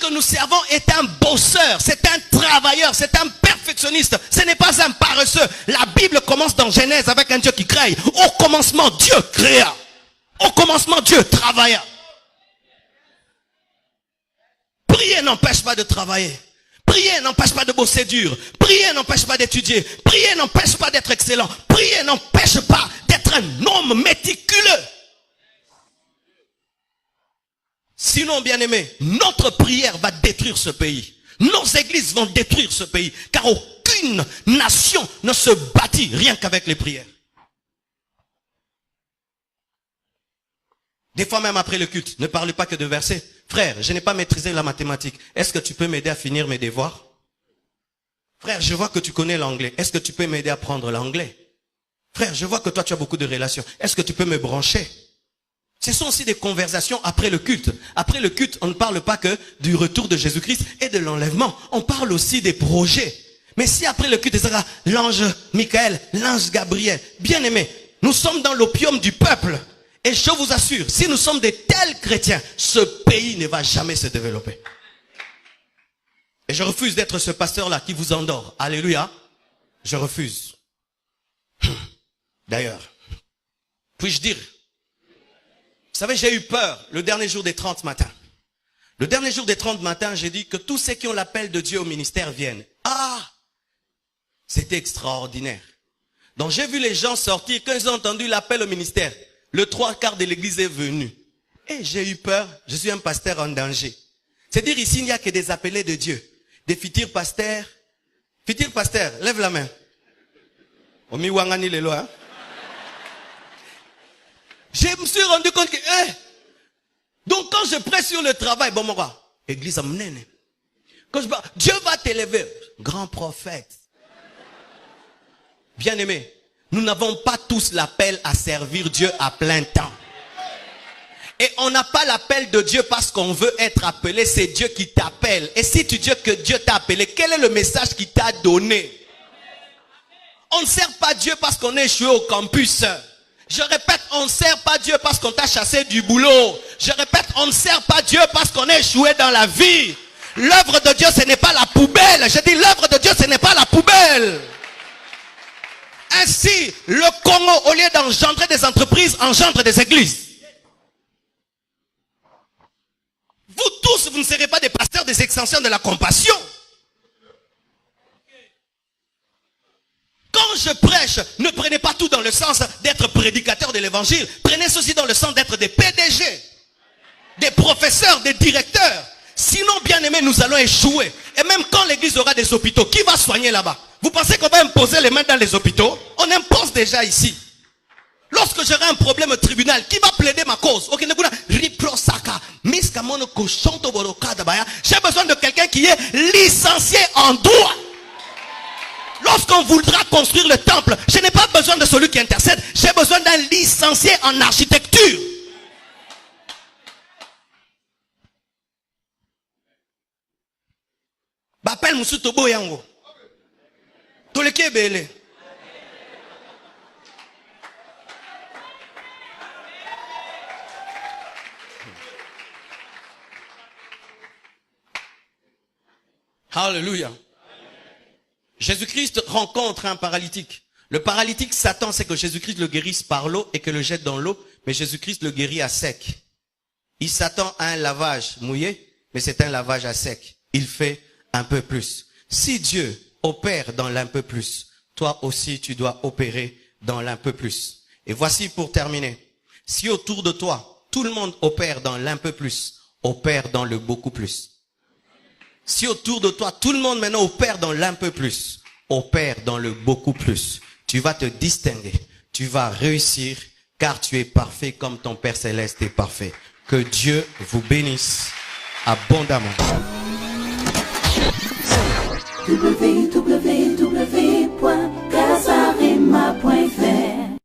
que nous servons est un bosseur, c'est un travailleur, c'est un perfectionniste. Ce n'est pas un paresseux. La Bible commence dans Genèse avec un Dieu qui crée. Au commencement, Dieu créa. Au commencement, Dieu travailla. Prier n'empêche pas de travailler. Prier n'empêche pas de bosser dur. Prier n'empêche pas d'étudier. Prier n'empêche pas d'être excellent. Prier n'empêche pas d'être un homme méticuleux. Sinon, bien-aimé, notre prière va détruire ce pays. Nos églises vont détruire ce pays. Car aucune nation ne se bâtit rien qu'avec les prières. Des fois même après le culte, ne parlez pas que de versets. Frère, je n'ai pas maîtrisé la mathématique. Est-ce que tu peux m'aider à finir mes devoirs? Frère, je vois que tu connais l'anglais. Est-ce que tu peux m'aider à prendre l'anglais? Frère, je vois que toi tu as beaucoup de relations. Est-ce que tu peux me brancher? Ce sont aussi des conversations après le culte. Après le culte, on ne parle pas que du retour de Jésus-Christ et de l'enlèvement. On parle aussi des projets. Mais si après le culte, il sera l'ange Michael, l'ange Gabriel, bien aimé, nous sommes dans l'opium du peuple. Et je vous assure, si nous sommes des tels chrétiens, ce pays ne va jamais se développer. Et je refuse d'être ce pasteur-là qui vous endort. Alléluia. Je refuse. D'ailleurs, puis-je dire, vous savez, j'ai eu peur le dernier jour des 30 matins. Le dernier jour des 30 matins, j'ai dit que tous ceux qui ont l'appel de Dieu au ministère viennent. Ah! C'était extraordinaire. Donc j'ai vu les gens sortir, quand ils ont entendu l'appel au ministère, le 3/4 de l'église est venu. Et j'ai eu peur, je suis un pasteur en danger. C'est-à-dire ici, il n'y a que des appelés de Dieu. Des futurs pasteurs. Futurs pasteurs, lève la main. Omi wangani lelo, hein? Je me suis rendu compte que, donc quand je presse sur le travail, bon, moi, église à m'nene. Quand je parle, Dieu va t'élever. Grand prophète. Bien aimé, nous n'avons pas tous l'appel à servir Dieu à plein temps. Et on n'a pas l'appel de Dieu parce qu'on veut être appelé, c'est Dieu qui t'appelle. Et si tu dis que Dieu t'a appelé, quel est le message qu'il t'a donné? On ne sert pas Dieu parce qu'on est échoué au campus. Je répète, on ne sert pas Dieu parce qu'on t'a chassé du boulot. Je répète, on ne sert pas Dieu parce qu'on est échoué dans la vie. L'œuvre de Dieu, ce n'est pas la poubelle. Je dis, l'œuvre de Dieu, ce n'est pas la poubelle. Ainsi, le Congo, au lieu d'engendrer des entreprises, engendre des églises. Vous tous, vous ne serez pas des pasteurs des extensions de la compassion. Quand je prêche, ne prenez pas tout dans le sens d'être prédicateur de l'évangile. Prenez ceci dans le sens d'être des PDG, des professeurs, des directeurs. Sinon, bien aimé, nous allons échouer. Et même quand l'église aura des hôpitaux, qui va soigner là-bas? Vous pensez qu'on va imposer les mains dans les hôpitaux? On impose déjà ici. Lorsque j'aurai un problème au tribunal, qui va plaider ma cause? J'ai besoin de quelqu'un qui est licencié en droit. Lorsqu'on voudra construire le temple, je n'ai pas besoin de celui qui intercède. J'ai besoin d'un licencié en architecture. Bapel Musuto Boyango. Toleke Bele. Hallelujah. Jésus-Christ rencontre un paralytique. Le paralytique s'attend, c'est que Jésus-Christ le guérisse par l'eau et que le jette dans l'eau, mais Jésus-Christ le guérit à sec. Il s'attend à un lavage mouillé, mais c'est un lavage à sec. Il fait un peu plus. Si Dieu opère dans l'un peu plus, toi aussi tu dois opérer dans l'un peu plus. Et voici pour terminer. Si autour de toi, tout le monde opère dans l'un peu plus, opère dans le beaucoup plus. Si autour de toi, tout le monde maintenant opère dans l'un peu plus, opère dans le beaucoup plus, tu vas te distinguer, tu vas réussir, car tu es parfait comme ton Père Céleste est parfait. Que Dieu vous bénisse abondamment. www.casarema.fr